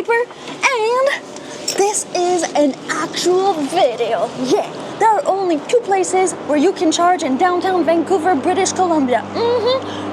Piper, and this is an actual video. Yeah, there are only 2 places where you can charge in downtown Vancouver, British Columbia.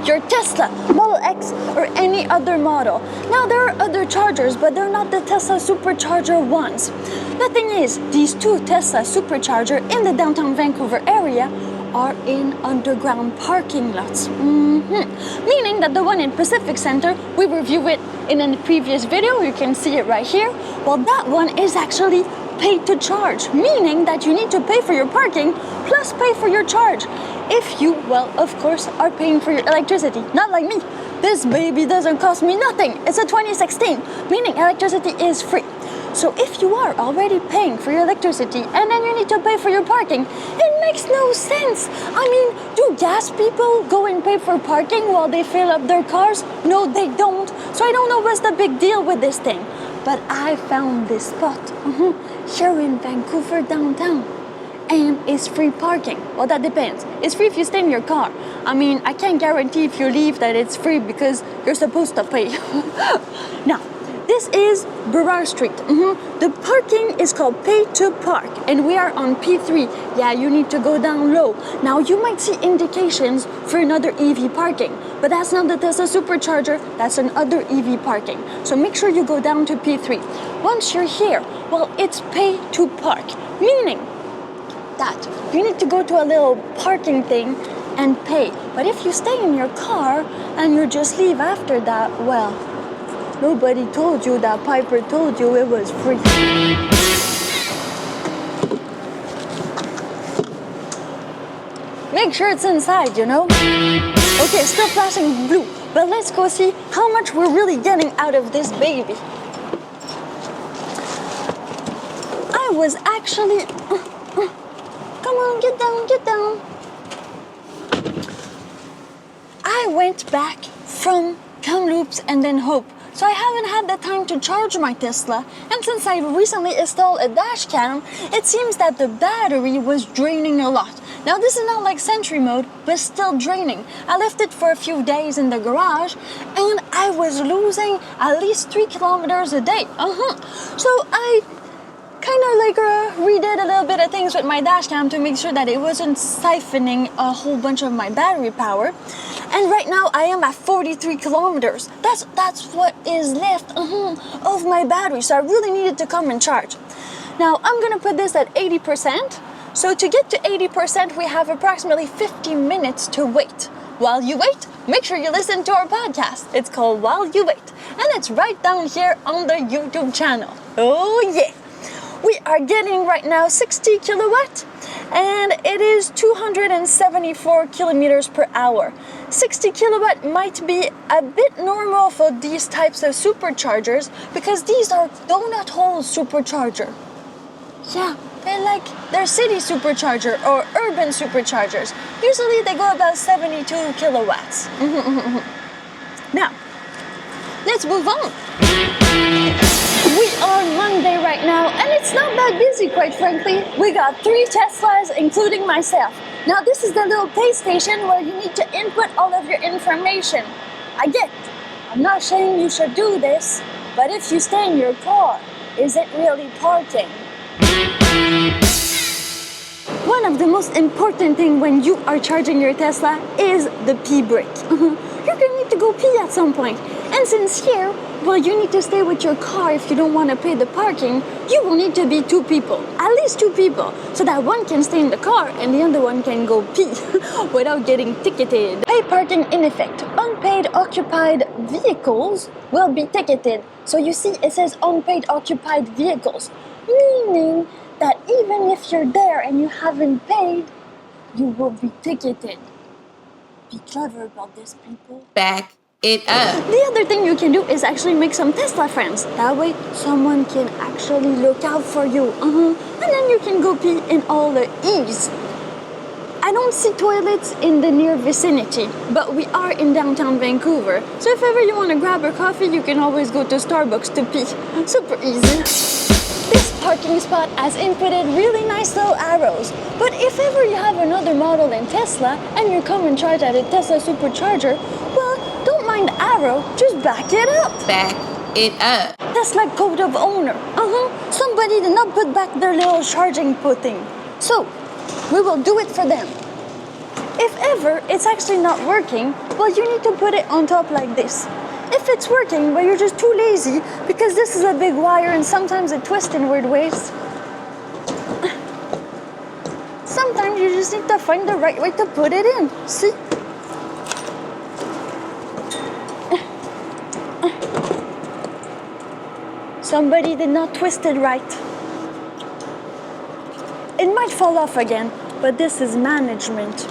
Your Tesla, Model X, or any other model. Now, there are other chargers, but they're not the Tesla SuperCharger ones. The thing is, these 2 Tesla SuperCharger in the downtown Vancouver area are in underground parking lots. Meaning that the one in Pacific Center, we review it in a previous video, you can see it right here. Well, that one is actually paid to charge, meaning that you need to pay for your parking plus pay for your charge. If you, well, of course, are paying for your electricity, not like me. This baby doesn't cost me nothing. It's a 2016, meaning electricity is free. So if you are already paying for your electricity and then you need to pay for your parking, it makes no sense. I mean, do gas people go and pay for parking while they fill up their cars? No, they don't. So I don't know what's the big deal with this thing. But I found this spot here in Vancouver downtown. And it's free parking. Well, that depends. It's free if you stay in your car. I mean, I can't guarantee if you leave that it's free because you're supposed to pay. Now, this is Burrard Street. The parking is called Pay to Park, and we are on P3. Yeah, you need to go down low. Now, you might see indications for another EV parking, but that's not the Tesla SuperCharger, that's another EV parking. So make sure you go down to P3. Once you're here, well, it's Pay to Park, meaning that you need to go to a little parking thing and pay. But if you stay in your car and you just leave after that, well, nobody told you that Piper told you it was free. Make sure it's inside, you know? Okay, still flashing blue, but let's go see how much we're really getting out of this baby. I was actually... Come on, get down, get down. I went back from Kamloops and then Hope. So I haven't had the time to charge my Tesla, and since I recently installed a dash cam, it seems that the battery was draining a lot. Now this is not like Sentry mode, but still draining. I left it for a few days in the garage, and I was losing at least 3 kilometers a day. So I kind of like redid a little bit of things with my dash cam to make sure that it wasn't siphoning a whole bunch of my battery power. And right now I am at 43 kilometers. That's what is left of my battery. So I really needed to come and charge. Now I'm gonna put this at 80%. So to get to 80%, we have approximately 50 minutes to wait. While you wait, make sure you listen to our podcast. It's called While You Wait, and it's right down here on the YouTube channel. Oh yeah! We are getting right now 60 kilowatt, and it is 274 kilometers per hour. 60 kilowatt might be a bit normal for these types of superchargers because these are donut hole supercharger. Yeah, they're city supercharger or urban superchargers. Usually they go about 72 kilowatts. Now, let's move on. We are Monday right now, and it's not that busy, quite frankly. We got 3 Teslas, including myself. Now, this is the little pay station where you need to input all of your information. I'm not saying you should do this, but if you stay in your car, is it really parking? One of the most important things when you are charging your Tesla is the pee break. You're going to need to go pee at some point. And since here, well, you need to stay with your car if you don't want to pay the parking, you will need to be 2 people, at least 2 people, so that one can stay in the car and the other one can go pee without getting ticketed. Pay parking in effect. Unpaid occupied vehicles will be ticketed. So you see, it says unpaid occupied vehicles, meaning that even if you're there and you haven't paid, you will be ticketed. Be clever about this, people. Back it up. The other thing you can do is actually make some Tesla friends. That way, someone can actually look out for you. And then you can go pee in all the ease. I don't see toilets in the near vicinity, but we are in downtown Vancouver. So if ever you want to grab a coffee, you can always go to Starbucks to pee. Super easy. This parking spot has inputted really nice little arrows. But if ever you have another model than Tesla and you come and charge at a Tesla SuperCharger, well, don't mind the arrow, just back it up. Back it up. Tesla code of owner. Somebody did not put back their little charging pudding. So, we will do it for them. If ever it's actually not working, well, you need to put it on top like this. If it's working, but you're just too lazy, because this is a big wire and sometimes it twists in weird ways, sometimes you just need to find the right way to put it in. See? Somebody did not twist it right. It might fall off again, but this is management.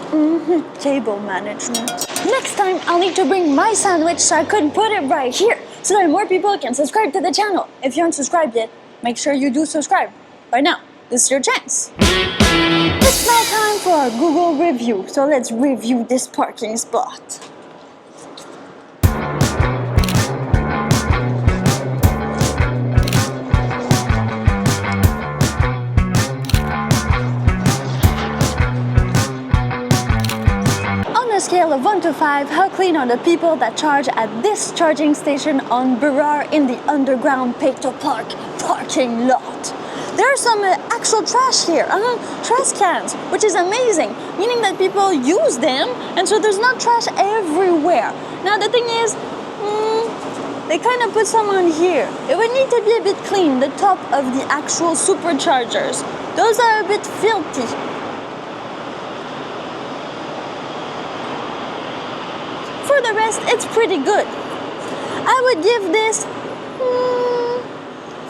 Table management. Next time, I'll need to bring my sandwich so I could put it right here, so that more people can subscribe to the channel. If you aren't subscribed yet, make sure you do subscribe. Right now, this is your chance. It's now time for our Google review, so let's review this parking spot. On a scale of 1 to 5, how clean are the people that charge at this charging station on Burrard in the underground pay-to-park parking lot? There are some actual trash here, trash cans, which is amazing, meaning that people use them, and so there's not trash everywhere. Now the thing is, they kind of put some on here. It would need to be a bit clean, the top of the actual superchargers. Those are a bit filthy. For the rest, it's pretty good. I would give this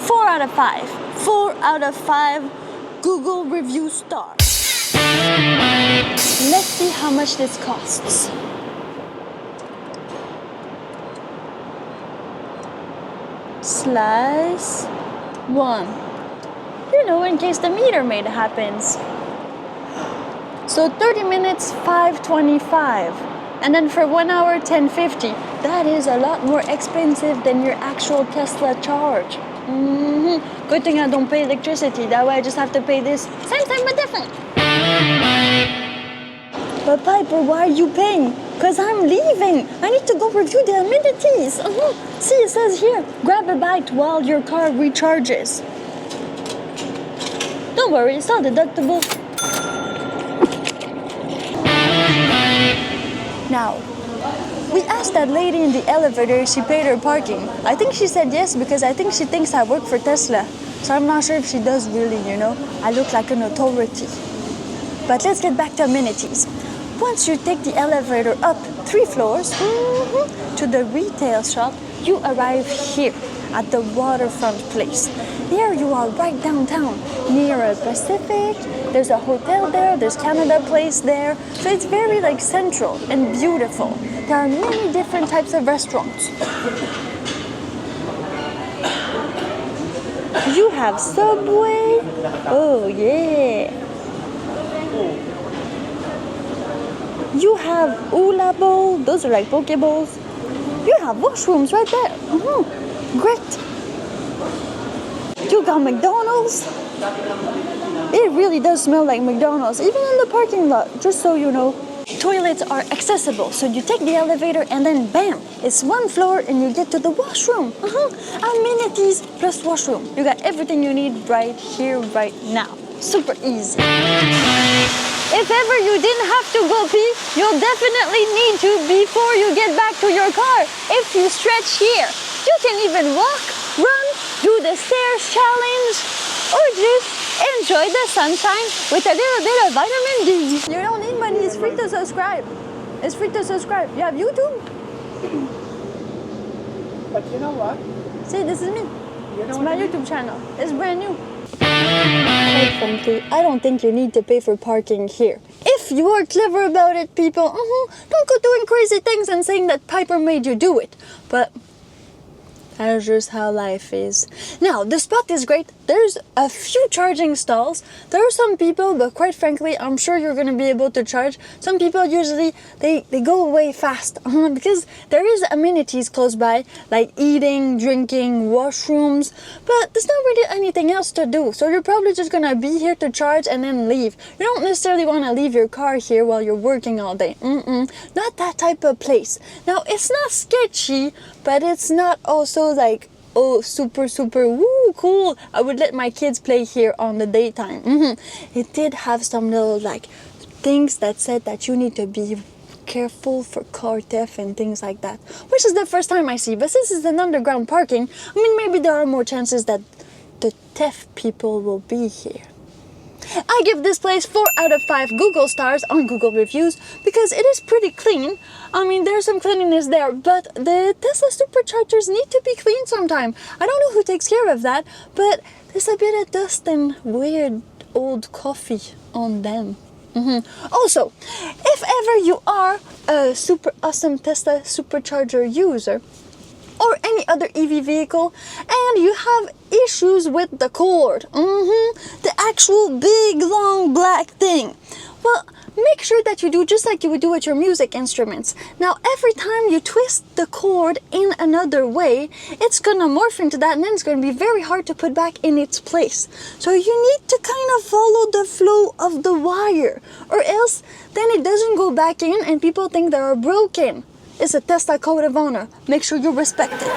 4 out of 5. 4 out of 5 Google review stars. Let's see how much this costs. Slice 1. You know, in case the meter maid happens. So 30 minutes, $5.25. And then for 1 hour, $10.50. That is a lot more expensive than your actual Tesla charge. Good thing I don't pay electricity. That way I just have to pay this. Same thing, but different. But Piper, why are you paying? Because I'm leaving. I need to go review the amenities. See, it says here, grab a bite while your car recharges. Don't worry, it's all deductible. Now, we asked that lady in the elevator if she paid her parking. I think she said yes because I think she thinks I work for Tesla. So I'm not sure if she does really, you know. I look like an authority. But let's get back to amenities. Once you take the elevator up 3 floors to the retail shop, you arrive here at the waterfront place. There you are right downtown, near a Pacific. There's a hotel there, there's Canada Place there. So it's very like central and beautiful. There are many different types of restaurants. You have Subway. Oh yeah. You have Hula Bowl. Those are like Poke Bowls. You have washrooms right there. Great. You got McDonald's. It really does smell like McDonald's, even in the parking lot, just so you know. Toilets are accessible, so you take the elevator and then bam, it's 1 floor and you get to the washroom. Amenities plus washroom. You got everything you need right here, right now. Super easy. If ever you didn't have to go pee, you'll definitely need to before you get back to your car. If you stretch here, you can even walk, run, do the stairs challenge, or just enjoy the sunshine with a little bit of vitamin D. You don't need money, it's free to subscribe. It's free to subscribe. You have YouTube? But you know what? See, this is me. It's my YouTube channel. It's brand new. Quite frankly, I don't think you need to pay for parking here. If you are clever about it, people, don't go doing crazy things and saying that Piper made you do it. But that's just how life is. Now, the spot is great. There's a few charging stalls. There are some people, but quite frankly, I'm sure you're going to be able to charge. Some people usually, they go away fast because there is amenities close by, like eating, drinking, washrooms, but there's not really anything else to do. So you're probably just going to be here to charge and then leave. You don't necessarily want to leave your car here while you're working all day. Not that type of place. Now, it's not sketchy, but it's not also like oh, super, woo, cool. I would let my kids play here on the daytime. It did have some little like things that said that you need to be careful for car theft and things like that, which is the first time I see. But since it's an underground parking, I mean, maybe there are more chances that the theft people will be here. I give this place 4 out of 5 Google stars on Google reviews because it is pretty clean. I mean, there's some cleanliness there, but the Tesla superchargers need to be cleaned sometime. I don't know who takes care of that, but there's a bit of dust and weird old coffee on them. Also, if ever you are a super awesome Tesla supercharger user, or any other EV vehicle, and you have issues with the cord, the actual big long black thing, well, make sure that you do just like you would do with your music instruments. Now, every time you twist the cord in another way, it's gonna morph into that, and then it's gonna be very hard to put back in its place. So you need to kind of follow the flow of the wire, or else then it doesn't go back in and people think they are broken. It's a Tesla code of honor. Make sure you respect it.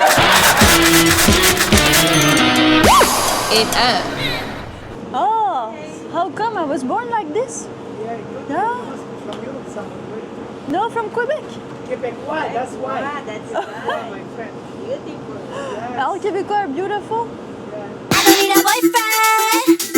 Oh, how come I was born like this? Yeah. From Europe, somewhere. No, from Quebec. Quebecois, that's why. That's why. My friend. Beautiful. Yes. All Quebecois are beautiful. Yeah. I don't need a boyfriend.